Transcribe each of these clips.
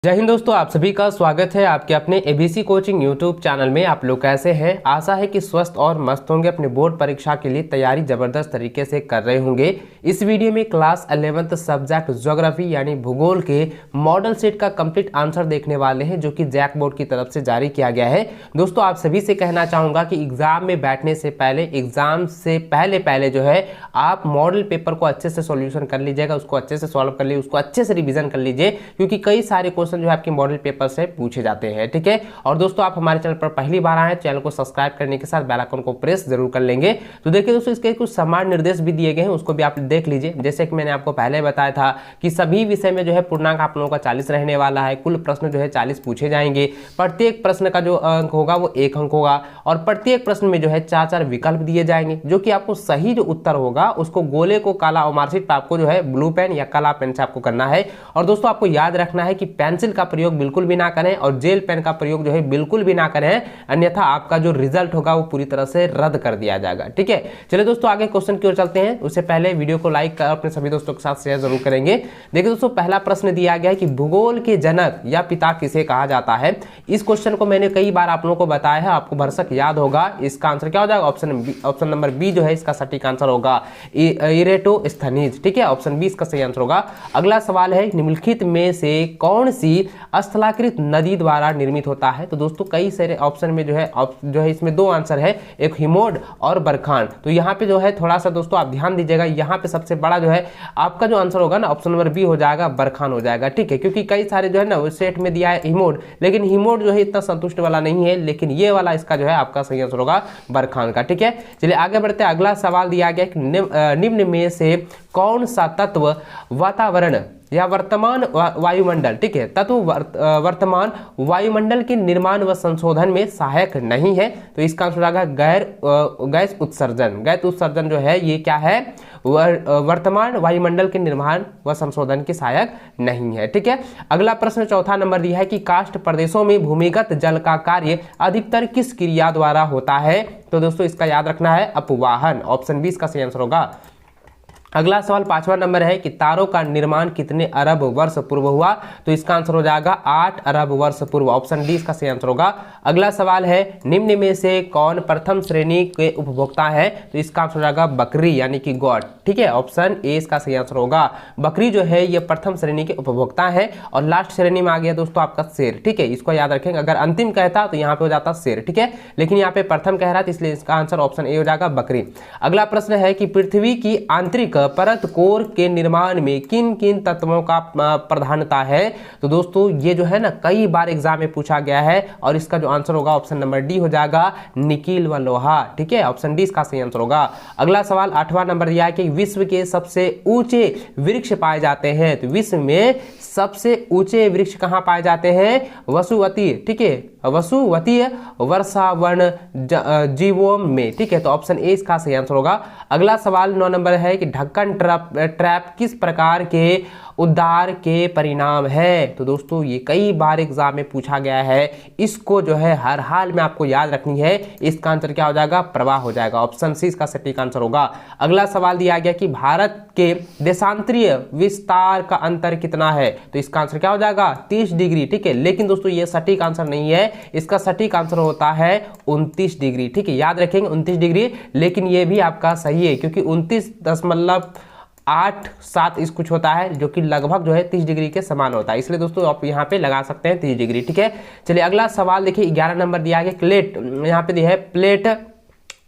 जय हिंद दोस्तों, आप सभी का स्वागत है आपके अपने एबीसी कोचिंग यूट्यूब चैनल में। आप लोग कैसे हैं? आशा है कि स्वस्थ और मस्त होंगे। अपने बोर्ड परीक्षा के लिए तैयारी जबरदस्त तरीके से कर रहे होंगे। इस वीडियो में क्लास 11th सब्जेक्ट ज्योग्राफी यानी भूगोल के मॉडल सेट का कंप्लीट आंसर देखने वाले हैं, जो कि जैक बोर्ड की तरफ से जारी किया गया है। दोस्तों, आप सभी से कहना चाहूँगा कि एग्जाम में बैठने से पहले, एग्जाम से पहले जो है आप मॉडल पेपर को अच्छे से सॉल्यूशन कर लीजिएगा, उसको अच्छे से सॉल्व कर लीजिए, उसको अच्छे से रिविजन कर लीजिए, क्योंकि कई सारे क्वेश्चन जो है आपके मॉडल पेपर से पूछे जाते हैं। ठीक है। और दोस्तों, आप हमारे चैनल पर पहली बार आए हैं, चैनल को सब्सक्राइब करने के साथ बेल आइकन को प्रेस जरूर कर लेंगे। तो देखिए दोस्तों, इसके कुछ समान निर्देश भी दिए गए हैं, उसको भी आप देख लीजिए। जैसे कि मैंने आपको पहले बताया था कि सभी विषय में जो है पूर्णांक आप लोगों का 40 रहने वाला है। कुल प्रश्न जो है 40 पूछे जाएंगे। प्रत्येक प्रश्न का जो अंक होगा वो 1 अंक होगा, और प्रत्येक प्रश्न में जो है 4-4 विकल्प दिए जाएंगे, जो कि आपको सही जो उत्तर होगा उसको गोले को काला और मार्कशीट पर आपको जो है ब्लू पेन या काला पेन से आपको करना है। और दोस्तों, आपको याद रखना है कि पेंसिल का प्रयोग बिल्कुल भी ना करें और जेल पेन का प्रयोग जो है बिल्कुल भी ना करें, अन्यथा आपका जो रिजल्ट होगा वो पूरी तरह से रद्द कर दिया जाएगा। ठीक है। चलिए दोस्तों, आगे क्वेश्चन की ओर चलते हैं। उससे पहले वीडियो को लाइक कर अपने सभी दोस्तों के साथ शेयर जरूर करेंगे। देखिए दोस्तों, पहला प्रश्न दिया गया है कि भूगोल के जनक या पिता किसे कहा जाता है। इस क्वेश्चन को मैंने कई बार आप लोगों को बताया है, आपको भरसक याद होगा। इसका आंसर क्या हो जाएगा? ऑप्शन नंबर बी जो है इसका सटीक आंसर होगा, इरेटोस्थनीज। ठीक है, ऑप्शन बी इसका सही आंसर होगा। अगला सवाल है, निम्नलिखित में से कौन सी स्थलाकृत नदी द्वारा निर्मित होता है। तो दोस्तों, कई सारे ऑप्शन में जो है इसमें 2 आंसर है, एक हिमोड और बरखान। तो यहाँ पे जो है थोड़ा सा दोस्तों आप ध्यान दीजिएगा, यहाँ पे सबसे बड़ा जो है आपका जो आंसर होगा ना, ऑप्शन नंबर बी हो जाएगा, बरखान हो जाएगा। ठीक है, क्योंकि कई सारे जो है ना वो सेट में दिया है हिमोड, लेकिन हिमोड जो है इतना संतुष्ट वाला नहीं है, लेकिन ये वाला इसका जो है आपका सही आंसर होगा बरखान का। ठीक है, चलिए आगे बढ़ते हैं। अगला सवाल दिया गया कि निम्न में से कौन सा तत्व वातावरण या वर्तमान वायुमंडल, ठीक है, तत्व वर्तमान वायुमंडल के निर्माण व संशोधन में सहायक नहीं है। तो इसका आंसर आएगा गैस उत्सर्जन। गैस उत्सर्जन जो है ये क्या है? वर्तमान वायुमंडल के निर्माण व संशोधन के सहायक नहीं है। ठीक है। अगला प्रश्न चौथा नंबर दिया है कि काष्ठ प्रदेशों में भूमिगत जल का कार्य अधिकतर किस क्रिया द्वारा होता है। तो दोस्तों, इसका याद रखना है अपवाहन। ऑप्शन बी इसका सही आंसर होगा। अगला सवाल 5वां नंबर है कि तारों का निर्माण कितने अरब वर्ष पूर्व हुआ। तो इसका आंसर हो जाएगा 8 अरब वर्ष पूर्व। ऑप्शन डी इसका सही आंसर होगा। अगला सवाल है, निम्न में से कौन प्रथम श्रेणी के उपभोक्ता है। तो इसका आंसर हो जाएगा बकरी यानी कि गॉड। ठीक है, ऑप्शन ए इसका सही आंसर होगा। बकरी जो है ये प्रथम श्रेणी के उपभोक्ता है, और लास्ट श्रेणी में आ गया दोस्तों आपका शेर। ठीक है, इसको याद रखेंगे। अगर अंतिम कहता तो यहाँ पे हो जाता शेर। ठीक है, लेकिन यहाँ पे प्रथम कह रहा था, इसलिए इसका आंसर ऑप्शन ए हो जाएगा बकरी। अगला प्रश्न है कि पृथ्वी की आंतरिक परत कोर के निर्माण में किन किन तत्वों का प्रधानता है। तो दोस्तों, ये जो है ना कई बार एग्जाम में पूछा गया है, और इसका जो आंसर होगा ऑप्शन नंबर डी हो जाएगा, निकिल व लोहा। ठीक है, ऑप्शन डी इसका सही आंसर होगा। अगला सवाल 8वां नंबर दिया है कि विश्व के सबसे ऊंचे वृक्ष पाए जाते हैं। तो विश्व में सबसे ऊंचे वृक्ष कहाँ पाए जाते हैं? वसुवती। ठीक है, वसुवतीय वर्षावन जीवोम में। ठीक है, तो ऑप्शन ए इसका सही आंसर होगा। अगला सवाल 9 नंबर है कि ढक्कन ट्रैप किस प्रकार के उद्धार के परिणाम है। तो दोस्तों, ये कई बार एग्जाम में पूछा गया है, इसको जो है हर हाल में आपको याद रखनी है। इसका आंसर क्या हो जाएगा? प्रवाह हो जाएगा। ऑप्शन सी इसका सटीक आंसर होगा। अगला सवाल दिया गया कि भारत के देशांतरीय विस्तार का अंतर कितना है। तो इसका आंसर क्या हो जाएगा? 30 डिग्री। ठीक है, लेकिन दोस्तों ये सटीक आंसर नहीं है, इसका सटीक आंसर होता है 29 डिग्री। ठीक है, याद रखेंगे 29 डिग्री, लेकिन ये भी आपका सही है, क्योंकि 29.87 इस कुछ होता है, जो कि लगभग जो है 30 डिग्री के समान होता है। इसलिए दोस्तों आप यहाँ पे लगा सकते हैं 30 डिग्री। ठीक है, चलिए अगला सवाल देखिए 11 नंबर दिया गया प्लेट, यहाँ पे दिया है प्लेट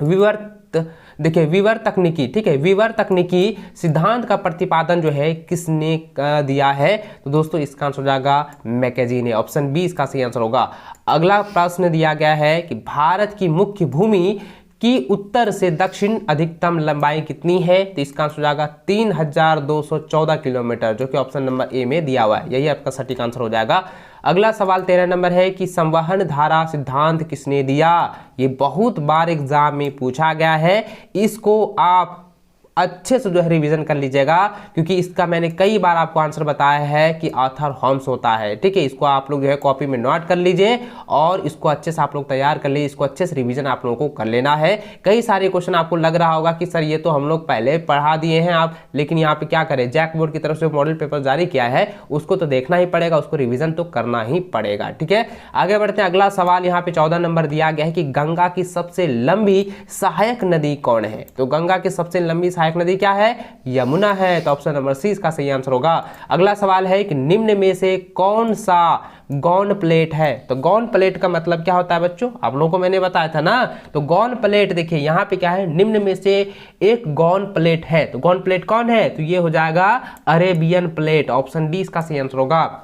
विवर्त। देखिए विवर तकनीकी। ठीक है, विवर तकनीकी सिद्धांत का प्रतिपादन जो है किसने दिया है। तो दोस्तों, इसका आंसर हो जाएगा मैकेजी ने। ऑप्शन बी इसका सही आंसर होगा। अगला प्रश्न दिया गया है कि भारत की मुख्य भूमि की उत्तर से दक्षिण अधिकतम लंबाई कितनी है। तो इसका आंसर हो जाएगा 3214 किलोमीटर, जो कि ऑप्शन नंबर ए में दिया हुआ है। यही आपका सटीक आंसर हो जाएगा। अगला सवाल 13 नंबर है कि संवहन धारा सिद्धांत किसने दिया। ये बहुत बार एग्जाम में पूछा गया है, इसको आप अच्छे से जो है रिवीजन कर लीजिएगा, क्योंकि इसका मैंने कई बार आपको आंसर बताया है कि आर्थर होम्स होता है। ठीक है, इसको आप लोग जो है कॉपी में नोट कर लीजिए और इसको अच्छे से आप लोग तैयार कर लीजिए, इसको अच्छे से रिवीजन आप लोगों को कर लेना है। कई सारे क्वेश्चन आपको लग रहा होगा कि सर ये तो हम लोग पहले पढ़ा दिए हैं आप, लेकिन यहाँ पे क्या करें, जैक बोर्ड की तरफ से मॉडल पेपर जारी किया है उसको तो देखना ही पड़ेगा, उसको रिवीजन तो करना ही पड़ेगा। ठीक है, आगे बढ़ते हैं। अगला सवाल यहाँ पे 14 नंबर दिया गया है कि गंगा की सबसे लंबी सहायक नदी कौन है। तो गंगा की सबसे लंबी सहायक नदी क्या है, यमुना है। तो ऑप्शन नंबर सी इसका सही आंसर होगा। अगला सवाल है कि निम्न में से कौन सा गौन प्लेट है। तो गौन प्लेट का मतलब क्या होता है बच्चों, आप लोगों को मैंने बताया था ना। तो गौन प्लेट देखिए यहाँ पे क्या है, निम्न में से एक गौन प्लेट है। तो गौन प्लेट कौन है, तो ये हो जाएगा अरेबियन प्लेट। ऑप्शन डी इसका सही आंसर होगा।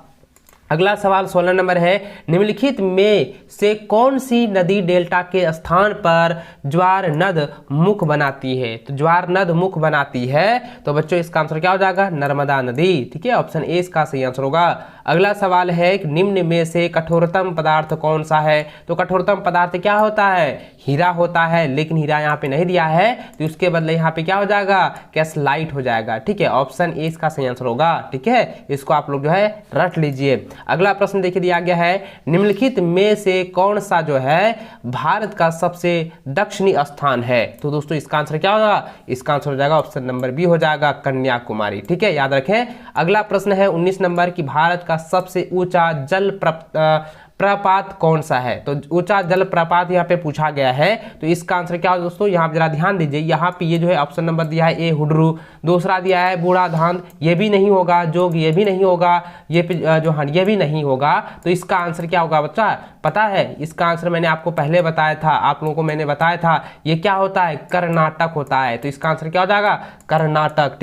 अगला सवाल 16 नंबर है, निम्नलिखित में से कौन सी नदी डेल्टा के स्थान पर ज्वार नद मुख बनाती है। तो ज्वार नद मुख बनाती है, तो बच्चों इसका आंसर क्या हो जाएगा, नर्मदा नदी। ठीक है, ऑप्शन ए इसका सही आंसर होगा। अगला सवाल है कि निम्न में से कठोरतम पदार्थ कौन सा है। तो कठोरतम पदार्थ क्या होता है, हीरा होता है, लेकिन हीरा यहाँ पे नहीं दिया है, तो उसके बदले यहाँ पे क्या हो जाएगा, कैल्साइट हो जाएगा। ठीक है, ऑप्शन ए इसका सही आंसर होगा। ठीक है, इसको आप लोग जो है रट लीजिए। अगला प्रश्न देखिए दिया गया है, निम्नलिखित में से कौन सा जो है भारत का सबसे दक्षिणी स्थान है। तो दोस्तों इसका आंसर क्या होगा, इसका आंसर हो जाएगा ऑप्शन नंबर बी हो जाएगा, कन्याकुमारी। ठीक है, याद रखें। अगला प्रश्न है 19 नंबर की भारत का सबसे ऊंचा जल प्रपात कौन सा है। तो ऊंचा जल प्रपात यहाँ पे पूछा गया है, तो इसका आंसर क्या हो दोस्तों, यहाँ जरा ध्यान दीजिए। यहाँ पे ये जो है ऑप्शन नंबर दिया है ए हुड्रू, दूसरा दिया है बूढ़ा धान, ये भी नहीं होगा, जोग ये भी नहीं होगा, ये जो हाँ ये भी नहीं होगा। तो इसका आंसर क्या होगा बच्चा, पता है इसका आंसर मैंने आपको पहले बताया था, आप लोगों को मैंने बताया था, ये क्या होता है, कर्नाटक होता है। तो इसका आंसर क्या हो जाएगा, कर्नाटक।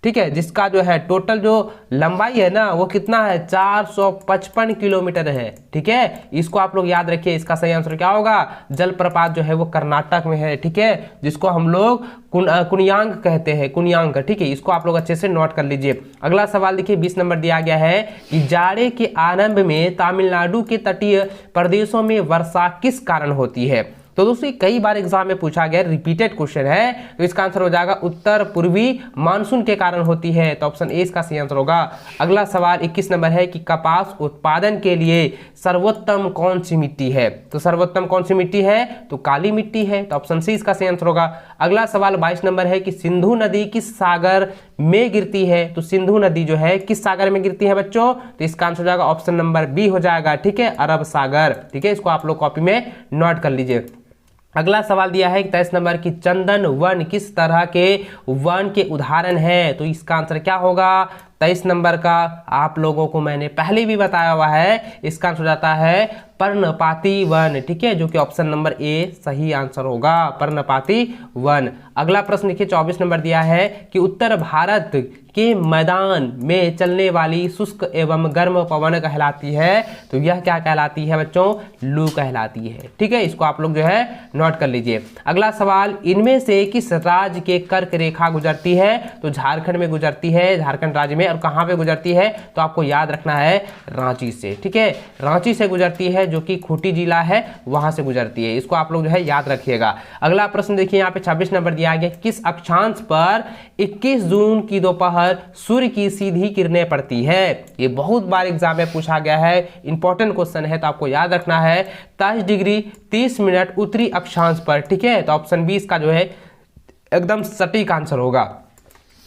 ठीक है, जिसका जो है टोटल जो लंबाई है ना वो कितना है, 455 किलोमीटर है। ठीक है, इसको आप लोग याद रखिए, इसका सही आंसर क्या होगा, जलप्रपात जो है वो कर्नाटक में है। ठीक है, जिसको हम लोग कुनियांग कहते हैं, कुनियांग। ठीक है, इसको आप लोग अच्छे से नोट कर लीजिए। अगला सवाल देखिए 20 नंबर दिया गया है कि जाड़े के आरंभ में तमिलनाडु के तटीय प्रदेशों में वर्षा किस कारण होती है। तो दोस्तों कई बार एग्जाम में पूछा गया, रिपीटेड क्वेश्चन है, तो इसका आंसर हो जाएगा उत्तर पूर्वी मानसून के कारण होती है। तो ऑप्शन ए इसका सही आंसर होगा। अगला सवाल 21 नंबर है कि कपास उत्पादन के लिए सर्वोत्तम कौन सी मिट्टी है। तो सर्वोत्तम कौन सी मिट्टी है, तो काली मिट्टी है। तो ऑप्शन सी इसका सही आंसर होगा। अगला सवाल 22 नंबर है कि सिंधु नदी किस सागर में गिरती है। तो सिंधु नदी जो है किस सागर में गिरती है बच्चों, तो इसका आंसर हो जाएगा ऑप्शन नंबर बी हो जाएगा। ठीक है, अरब सागर। ठीक है, इसको आप लोग कॉपी में नोट कर लीजिए। अगला सवाल दिया है 23 नंबर की चंदन वन किस तरह के वन के उदाहरण है। तो इसका आंसर क्या होगा, 23 नंबर का आप लोगों को मैंने पहले भी बताया हुआ है, इसका आंसर हो जाता है पर्णपाती वन। ठीक है, जो कि ऑप्शन नंबर ए सही आंसर होगा, पर्णपाती वन। अगला प्रश्न देखिए 24 नंबर दिया है कि उत्तर भारत के मैदान में चलने वाली शुष्क एवं गर्म पवन कहलाती है। तो यह क्या कहलाती है बच्चों, लू कहलाती है। ठीक है, इसको आप लोग जो है नोट कर लीजिए। अगला सवाल, इनमें से किस राज्य के कर्क रेखा गुजरती है। तो झारखंड में गुजरती है, झारखंड राज्य में। और कहाँ पे गुजरती है, तो आपको याद रखना है रांची से। ठीक है, रांची से गुजरती है, जो कि खूंटी जिला है, वहां से गुजरती है। इसको आप लोग जो है याद रखिएगा। अगला प्रश्न देखिए यहाँ पे 26 नंबर दिया गया, किस अक्षांश पर 21 जून की दोपहर सूर्य की सीधी किरणें पड़ती है। ये बहुत बार एग्जाम में पूछा गया है, इंपॉर्टेंट क्वेश्चन है, तो आपको याद रखना है 23 डिग्री 30 मिनट उत्तरी अक्षांश पर। ठीक है, तो ऑप्शन 20 का जो है एकदम सटीक आंसर होगा।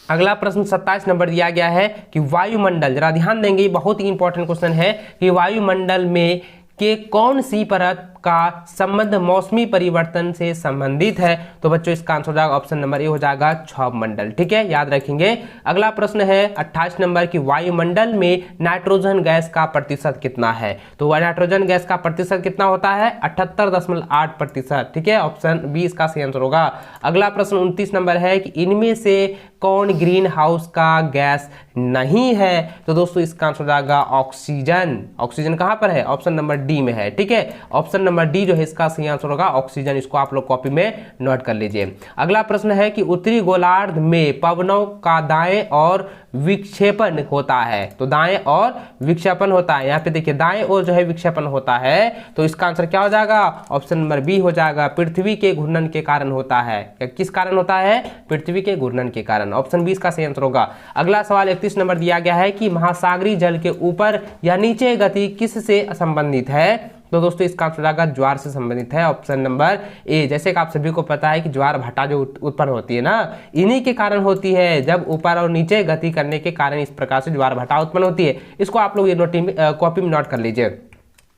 अगला प्रश्न 27 नंबर दिया गया है कि वायुमंडल, जरा ध्यान देंगे, बहुत ही इंपॉर्टेंट क्वेश्चन है कि वायुमंडल में के कौन सी परत का संबंध मौसमी परिवर्तन से संबंधित है। तो बच्चों इसका आंसर हो जाएगा ऑप्शन नंबर ए हो जाएगा क्षौभ मंडल। ठीक है, याद रखेंगे। अगला प्रश्न है 28 नंबर की वायुमंडल में नाइट्रोजन गैस का प्रतिशत कितना है। तो नाइट्रोजन गैस का प्रतिशत कितना होता है, 78.8%। ठीक है, ऑप्शन बी इसका सही आंसर होगा। अगला प्रश्न 29 नंबर है कि इनमें से कौन ग्रीन हाउस का गैस नहीं है। तो दोस्तों इसका आंसर हो जाएगा ऑक्सीजन। ऑक्सीजन कहां पर है, ऑप्शन नंबर डी में है। ठीक है, ऑप्शन नंबर डी जो है इसका सही आंसर होगा ऑक्सीजन। इसको आप लोग कॉपी में नोट कर लीजिए। अगला प्रश्न है कि उत्तरी गोलार्ध में पवनों का दाएं और विक्षेपण होता है। तो दाएं और विक्षेपण होता है, यहाँ पे देखिए दाएं और जो है विक्षेपण होता है, तो इसका आंसर क्या हो जाएगा? ऑप्शन नंबर बी हो जाएगा, पृथ्वी के घूर्णन के कारण होता है। किस कारण होता है? पृथ्वी के घूर्णन के कारण। ऑप्शन बी इसका सही आंसर होगा। अगला सवाल 31 नंबर दिया गया है कि महासागरीय जल के ऊपर या नीचे गति किससे संबंधित है? तो दोस्तों इसका आंसर होगा ज्वार से संबंधित है, ऑप्शन नंबर ए। जैसे कि आप सभी को पता है कि ज्वार भाटा जो उत्पन्न होती है ना, इन्हीं के कारण होती है। जब ऊपर और नीचे गति करने के कारण इस प्रकार से ज्वार भाटा उत्पन्न होती है। इसको आप लोग ये कॉपी में नोट कर लीजिए।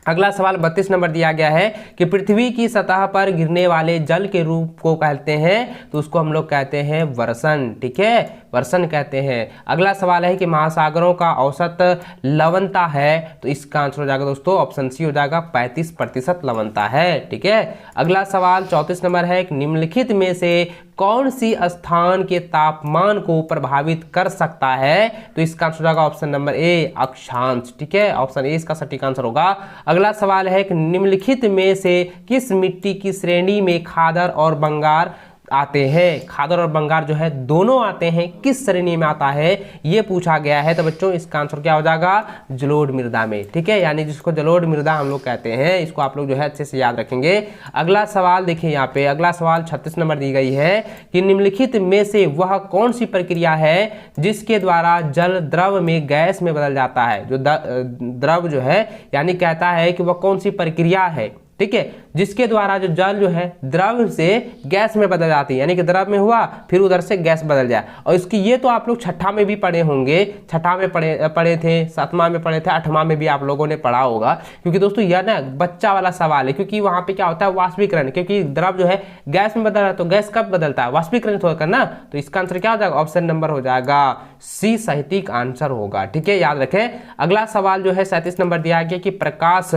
अगला सवाल 32 नंबर दिया गया है कि पृथ्वी की सतह पर गिरने वाले जल के रूप को कहते हैं, तो उसको हम लोग कहते हैं वर्षण। ठीक है, वर्षण कहते हैं। अगला सवाल है कि महासागरों का औसत लवणता है, तो इसका आंसर हो जाएगा दोस्तों ऑप्शन सी हो जाएगा 35% लवणता है। ठीक है। अगला सवाल 34 नंबर है कि निम्नलिखित में से कौन सी स्थान के तापमान को प्रभावित कर सकता है? तो इसका आंसर हो जाएगा ऑप्शन नंबर ए अक्षांश। ठीक है, ऑप्शन ए इसका सटीक आंसर होगा। अगला सवाल है कि निम्नलिखित में से किस मिट्टी की श्रेणी में खादर और बंगार आते हैं? खादर और बंगार जो है दोनों आते हैं, किस श्रेणी में आता है ये पूछा गया है। तो बच्चों इसका आंसर क्या हो जाएगा? जलोढ़ मृदा में। ठीक है, यानी जिसको जलोढ़ मृदा हम लोग कहते हैं, इसको आप लोग जो है अच्छे से याद रखेंगे। अगला सवाल देखिए यहाँ पे, अगला सवाल 36 नंबर दी गई है कि निम्नलिखित में से वह कौन सी प्रक्रिया है जिसके द्वारा जल द्रव में गैस में बदल जाता है? जो द्रव जो है, यानी कहता है कि वह कौन सी प्रक्रिया है, ठीक है, जिसके द्वारा जो जल जो है द्रव से गैस में बदल जाती है, यानी कि द्रव में हुआ फिर उधर से गैस बदल जाए। और इसकी ये तो आप लोग छठा में भी पढ़े होंगे, छठा में पढ़े थे, सातवां में पढ़े थे, आठवां में भी आप लोगों ने पढ़ा होगा। क्योंकि दोस्तों यह ना बच्चा वाला सवाल है, क्योंकि वहां पे क्या होता है वाष्पीकरण, क्योंकि द्रव जो है गैस में बदल रहा है, तो गैस कब बदलता है? वाष्पीकरण होकर ना। तो इसका आंसर क्या हो जाएगा? ऑप्शन नंबर हो जाएगा सी सटीक आंसर होगा। ठीक है, याद रखें। अगला सवाल जो है 37 नंबर दिया गया कि प्रकाश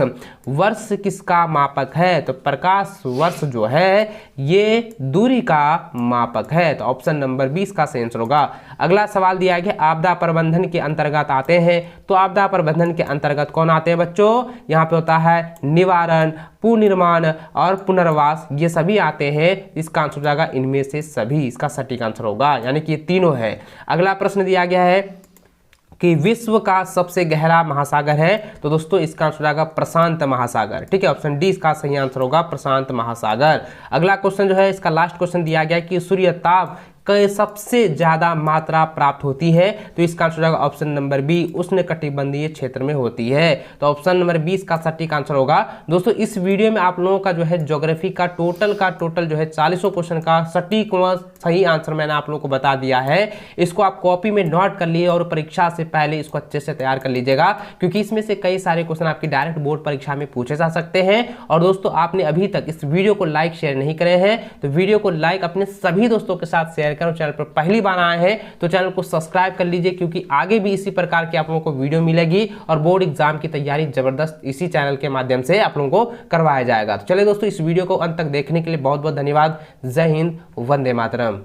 वर्ष किसका मापक है? तो प्रकाश वर्ष जो है ये दूरी का मापक है। तो ऑप्शन नंबर 20 का सही आंसर होगा। अगला सवाल दिया गया आपदा प्रबंधन के अंतर्गत आते हैं, तो आपदा प्रबंधन के अंतर्गत कौन आते हैं बच्चों? यहाँ पे होता है निवारण, पुनर्निर्माण और पुनर्वास, ये सभी आते हैं। इसका आंसर हो जाएगा इनमें से सभी, इसका सटीक आंसर होगा, यानी कि ये तीनों है। अगला प्रश्न दिया गया है कि विश्व का सबसे गहरा महासागर है, तो दोस्तों इसका आंसर होगा प्रशांत महासागर। ठीक है, ऑप्शन डी इसका सही आंसर होगा प्रशांत महासागर। अगला क्वेश्चन जो है इसका लास्ट क्वेश्चन दिया गया कि सूर्य ताप सबसे ज्यादा मात्रा प्राप्त होती है, तो इसका आंसर होगा ऑप्शन नंबर बी उष्णकटिबंधीय क्षेत्र में होती है। तो ऑप्शन नंबर 20 का सटीक आंसर होगा। दोस्तों इस वीडियो में आप लोगों का जो है ज्योग्राफी का टोटल जो है 40 क्वेश्चन का सटीक व सही आंसर मैंने आप लोगों को बता दिया है। इसको आप कॉपी में नोट कर लिए और परीक्षा से पहले इसको अच्छे से तैयार कर लीजिएगा, क्योंकि इसमें से कई सारे क्वेश्चन आपकी डायरेक्ट बोर्ड परीक्षा में पूछे जा सकते हैं। और दोस्तों आपने अभी तक इस वीडियो को लाइक शेयर नहीं करे हैं, तो वीडियो को लाइक अपने सभी दोस्तों के साथ शेयर करो। चैनल पर पहली बार आए हैं तो चैनल को सब्सक्राइब कर लीजिए, क्योंकि आगे भी इसी प्रकार की आप लोगों को वीडियो मिलेगी और बोर्ड एग्जाम की तैयारी जबरदस्त इसी चैनल के माध्यम से आप लोगों को करवाया जाएगा। तो चलिए दोस्तों इस वीडियो को अंत तक देखने के लिए बहुत बहुत धन्यवाद। जय हिंद, वंदे मातरम।